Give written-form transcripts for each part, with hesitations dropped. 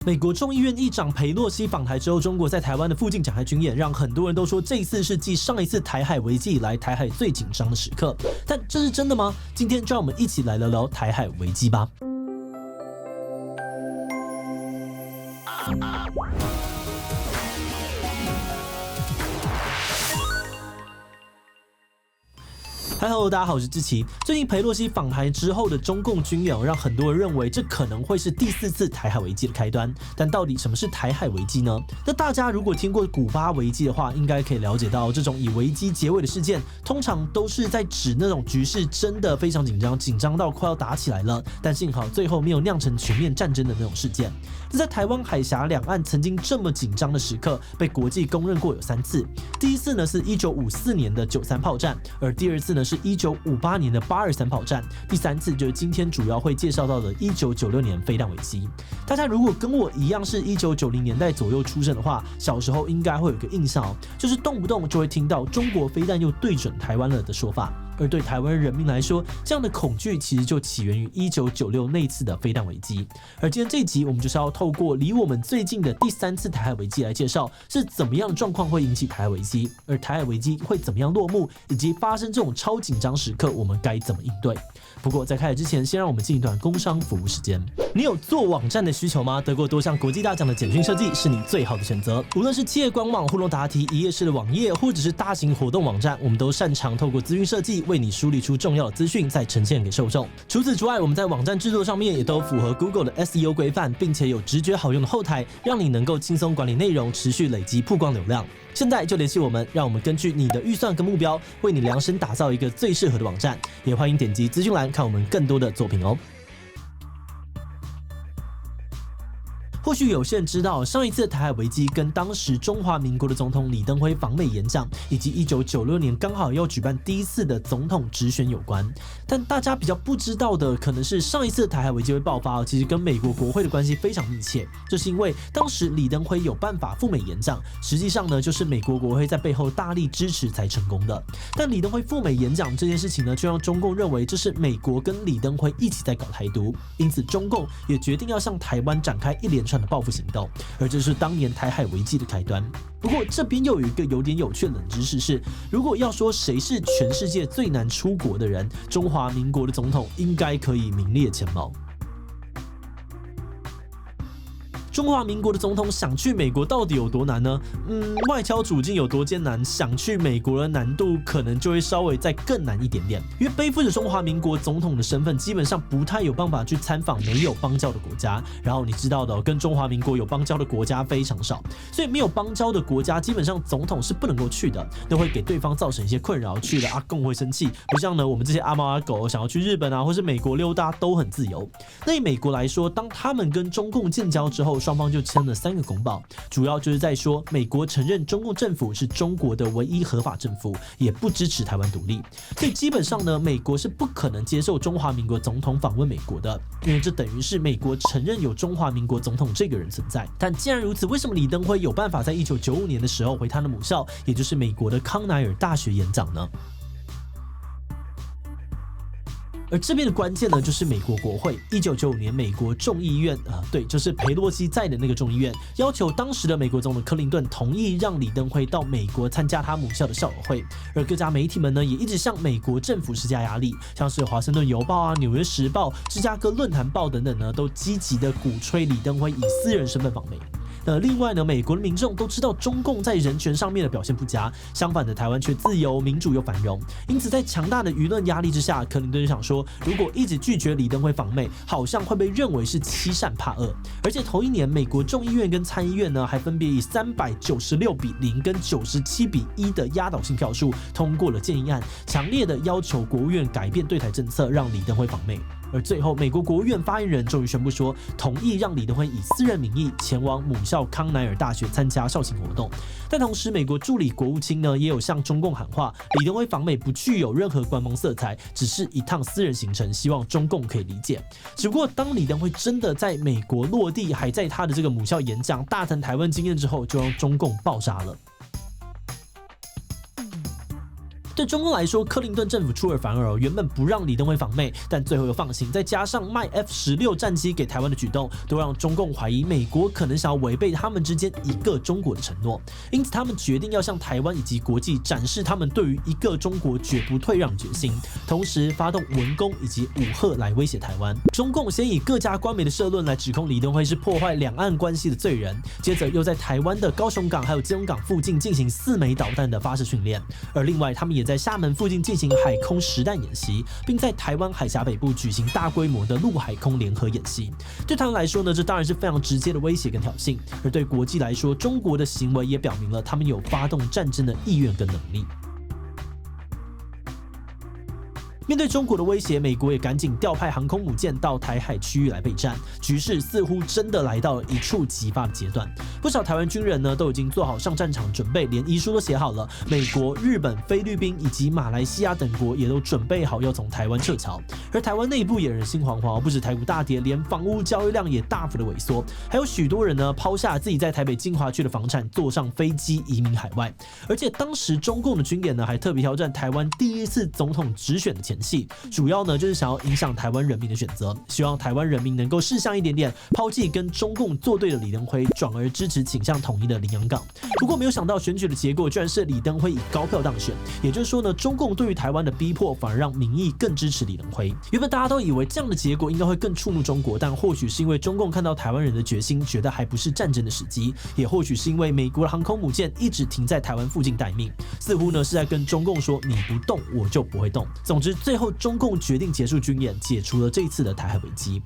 美国众议院议长裴洛西访台之后，中国在台湾的附近展开军演，让很多人都说这一次是继上一次台海危机以来台海最紧张的时刻。但这是真的吗？今天就让我们一起来聊聊台海危机吧。Hello， 大家好，我是志奇。最近裴洛西访台之后的中共军演，让很多人认为这可能会是第4次台海危机的开端。但到底什么是台海危机呢？那大家如果听过古巴危机的话，应该可以了解到，这种以危机结尾的事件，通常都是在指那种局势真的非常紧张，紧张到快要打起来了，但幸好最后没有酿成全面战争的那种事件。那在台湾海峡两岸曾经这么紧张的时刻，被国际公认过有3次。第一次呢是1954年的93炮战，而第二次呢是1958年的823炮战，第3次就是今天主要会介绍到的1996年飞弹危机。大家如果跟我一样是1990年代左右出生的话，小时候应该会有一个印象，就是动不动就会听到中国飞弹又对准台湾了的说法。而对台湾人民来说，这样的恐惧其实就起源于1996那次的飞弹危机。而今天这一集，我们就是要透过离我们最近的第3次台海危机来介绍，是怎么样的状况会引起台海危机，而台海危机会怎么样落幕，以及发生这种超紧张时刻，我们该怎么应对。不过在开始之前，先让我们进一段工商服务时间。你有做网站的需求吗？得过多项国际大奖的简讯设计是你最好的选择。无论是企业官网、互动答题、一页式的网页，或者是大型活动网站，我们都擅长透过资讯设计为你梳理出重要的资讯，再呈现给受众。除此之外，我们在网站制作上面也都符合 Google 的 SEO 规范，并且有直觉好用的后台，让你能够轻松管理内容，持续累积曝光流量。现在就联系我们，让我们根据你的预算跟目标，为你量身打造一个最适合的网站。也欢迎点击资讯栏看我们更多的作品哦。或许有些人知道，上一次的台海危机跟当时中华民国的总统李登辉访美演讲，以及1996年刚好要举办第1次的总统直选有关。但大家比较不知道的，可能是上一次的台海危机会爆发，其实跟美国国会的关系非常密切。这是因为当时李登辉有办法赴美演讲，实际上呢，就是美国国会在背后大力支持才成功的。但李登辉赴美演讲这件事情呢，就让中共认为这是美国跟李登辉一起在搞台独，因此中共也决定要向台湾展开一连串的报复行动，而这是当年台海危机的开端。不过这边又有一个有点有趣的冷知识是，如果要说谁是全世界最难出国的人，中华民国的总统应该可以名列前茅。中华民国的总统想去美国到底有多难呢？外交处境有多艰难，想去美国的难度可能就会稍微再更难一点点。因为背负着中华民国总统的身份，基本上不太有办法去参访没有邦交的国家。然后你知道的，跟中华民国有邦交的国家非常少，所以没有邦交的国家基本上总统是不能够去的，都会给对方造成一些困扰。去了阿共会生气，不像呢我们这些阿猫阿狗想要去日本啊或是美国溜达都很自由。那以美国来说，当他们跟中共建交之后，双方就签了3个公报，主要就是在说美国承认中共政府是中国的唯一合法政府，也不支持台湾独立。所以基本上呢，美国是不可能接受中华民国总统访问美国的，因为这等于是美国承认有中华民国总统这个人存在。但既然如此，为什么李登辉有办法在1995年的时候回他的母校，也就是美国的康奈尔大学演讲呢？而这边的关键呢，就是美国国会1995年美国众议院对，就是裴洛西在的那个众议院，要求当时的美国总统克林顿同意让李登辉到美国参加他母校的校友会。而各家媒体们呢，也一直向美国政府施加压力，像是华盛顿邮报啊、纽约时报、芝加哥论坛报等等呢，都积极的鼓吹李登辉以私人身份访美。另外呢，美国的民众都知道中共在人权上面的表现不佳，相反的台湾却自由、民主又繁荣。因此在强大的舆论压力之下，克林顿想说，如果一直拒绝李登辉访美，好像会被认为是欺善怕恶。而且头一年，美国众议院跟参议院呢，还分别以396比0跟97比1的压倒性票数通过了建议案，强烈的要求国务院改变对台政策，让李登辉访美。而最后，美国国务院发言人终于宣布说，同意让李登辉以私人名义前往母校康奈尔大学参加校庆活动。但同时，美国助理国务卿呢，也有向中共喊话，李登辉访美不具有任何官方色彩，只是一趟私人行程，希望中共可以理解。只不过，当李登辉真的在美国落地，还在他的这个母校演讲，大谈台湾经验之后，就让中共爆炸了。对中共来说，克林顿政府出尔反尔，原本不让李登辉访美，但最后又放行，再加上卖 F-16战机给台湾的举动，都让中共怀疑美国可能想要违背他们之间一个中国的承诺，因此他们决定要向台湾以及国际展示他们对于一个中国绝不退让的决心，同时发动文攻以及武吓来威胁台湾。中共先以各家官媒的社论来指控李登辉是破坏两岸关系的罪人，接着又在台湾的高雄港还有基隆港附近进行4枚导弹的发射训练，而另外他们也在厦门附近进行海空实弹演习，并在台湾海峡北部举行大规模的陆海空联合演习。对他们来说呢，这当然是非常直接的威胁跟挑衅，而对国际来说，中国的行为也表明了他们有发动战争的意愿跟能力。面对中国的威胁，美国也赶紧调派航空母舰到台海区域来备战，局势似乎真的来到了一触即发的阶段。不少台湾军人呢都已经做好上战场准备，连遗书都写好了。美国、日本、菲律宾以及马来西亚等国也都准备好要从台湾撤侨。而台湾内部也人心惶惶，不止台股大跌，连房屋交易量也大幅的萎缩，还有许多人呢抛下自己在台北精华区的房产，坐上飞机移民海外。而且当时中共的军演呢还特别挑战台湾第一次总统直选的前夕，主要呢就是想要影响台湾人民的选择，希望台湾人民能够识相一点点，抛弃跟中共作对的李登辉，转而支持倾向统一的林洋港。不过没有想到选举的结果居然是李登辉以高票当选，也就是说呢，中共对于台湾的逼迫反而让民意更支持李登辉。原本大家都以为这样的结果应该会更触怒中国，但或许是因为中共看到台湾人的决心，觉得还不是战争的时机，也或许是因为美国的航空母舰一直停在台湾附近待命，似乎呢是在跟中共说你不动我就不会动。总之最后中共决定结束军演，解除了这一次的台海危机。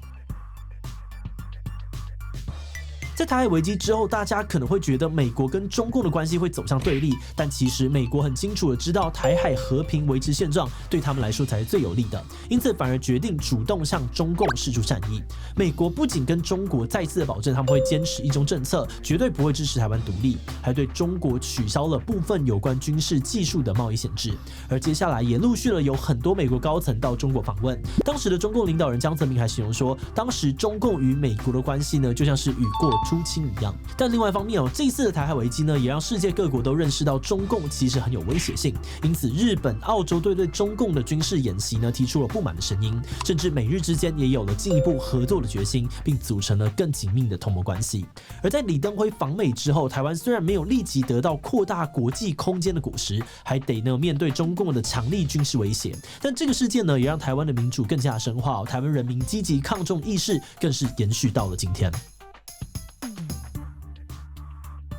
在台海危机之后，大家可能会觉得美国跟中共的关系会走向对立，但其实美国很清楚的知道台海和平维持现状对他们来说才是最有利的，因此反而决定主动向中共释出善意。美国不仅跟中国再次的保证他们会坚持一中政策，绝对不会支持台湾独立，还对中国取消了部分有关军事技术的贸易限制。而接下来也陆续了有很多美国高层到中国访问，当时的中共领导人江泽民还形容说，当时中共与美国的关系呢，就像是雨过初清一样。但另外一方面这一次的台海危机呢，也让世界各国都认识到中共其实很有威胁性，因此日本、澳洲对中共的军事演习呢提出了不满的声音，甚至美日之间也有了进一步合作的决心，并组成了更紧密的同盟关系。而在李登辉访美之后，台湾虽然没有立即得到扩大国际空间的果实，还得呢面对中共的强力军事威胁，但这个事件呢也让台湾的民主更加深化，台湾人民积极抗中意识更是延续到了今天。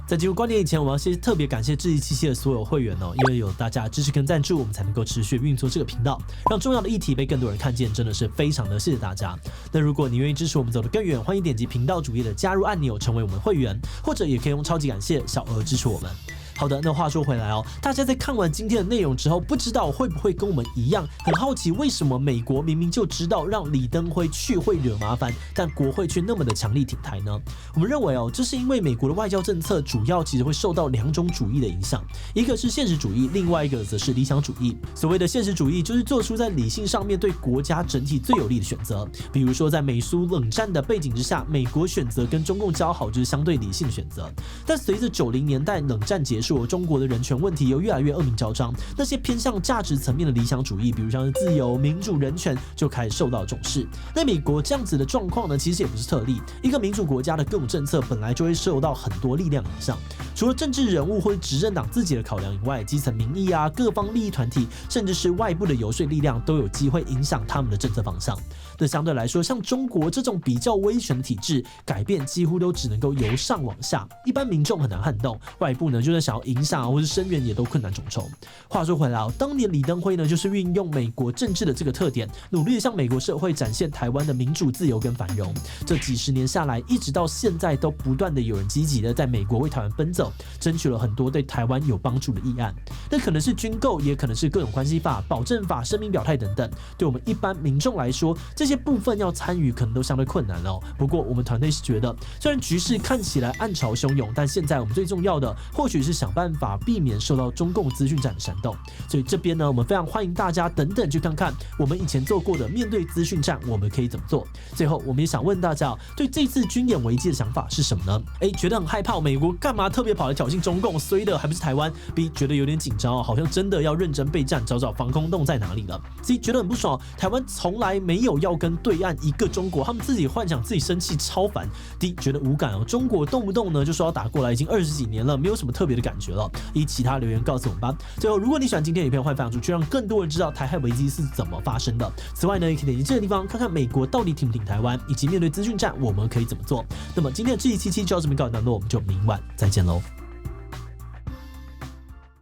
在进入观点以前，我要先特别感谢志祺七七的所有会员因为有大家支持跟赞助，我们才能够持续运作这个频道，让重要的议题被更多人看见，真的是非常的谢谢大家。那如果你愿意支持我们走得更远，欢迎点击频道主页的加入按钮，成为我们会员，或者也可以用超级感谢小额支持我们。好的，那话说回来大家在看完今天的内容之后，不知道会不会跟我们一样，很好奇为什么美国明明就知道让李登辉去会惹麻烦，但国会却那么的强力挺台呢？我们认为这是因为美国的外交政策主要其实会受到2种主义的影响，一个是现实主义，另外一个则是理想主义。所谓的现实主义就是做出在理性上面对国家整体最有利的选择，比如说在美苏冷战的背景之下，美国选择跟中共交好就是相对理性的选择。但随着90年代冷战结束，中国的人权问题又越来越恶名昭彰，那些偏向价值层面的理想主义，比如像是自由、民主、人权，就开始受到重视。那美国这样子的状况呢，其实也不是特例。一个民主国家的各种政策本来就会受到很多力量影响，除了政治人物或者执政党自己的考量以外，基层民意各方利益团体，甚至是外部的游说力量，都有机会影响他们的政策方向。那相对来说，像中国这种比较威权的体制，改变几乎都只能够由上往下，一般民众很难撼动，外部呢就算想要影响或是声援也都困难重重。话说回来当年李登辉呢就是运用美国政治的这个特点，努力地向美国社会展现台湾的民主自由跟繁荣。这几十年下来，一直到现在都不断的有人积极的在美国为台湾奔走，争取了很多对台湾有帮助的议案。那可能是军购，也可能是各种关系法、保证法、声明表态等等。对我们一般民众来说，这些部分要参与可能都相对困难不过我们团队是觉得，虽然局势看起来暗潮汹涌，但现在我们最重要的或许是想办法避免受到中共资讯战的煽动。所以这边呢，我们非常欢迎大家等等去看看我们以前做过的面对资讯战我们可以怎么做。最后我们也想问大家对这次军演危机的想法是什么呢？觉得很害怕美国干嘛特别跑来挑衅中共，衰的还不是台湾。B 觉得有点紧张，好像真的要认真备战，找找防空洞在哪里了。C 觉得很不爽，台湾从来没有要跟对岸一个中国，他们自己幻想自己生气超烦。D 觉得无感哦，中国动不动呢就说要打过来，已经20几年了，没有什么特别的感觉了。以其他留言告诉我们吧。最后，如果你喜欢今天的影片，欢迎分享出去，让更多人知道台海危机是怎么发生的。此外呢，也可以点击这个地方看看美国到底挺不挺台湾，以及面对资讯战我们可以怎么做。那么今天的这一期就到这边告一段落，我们就明晚再见喽。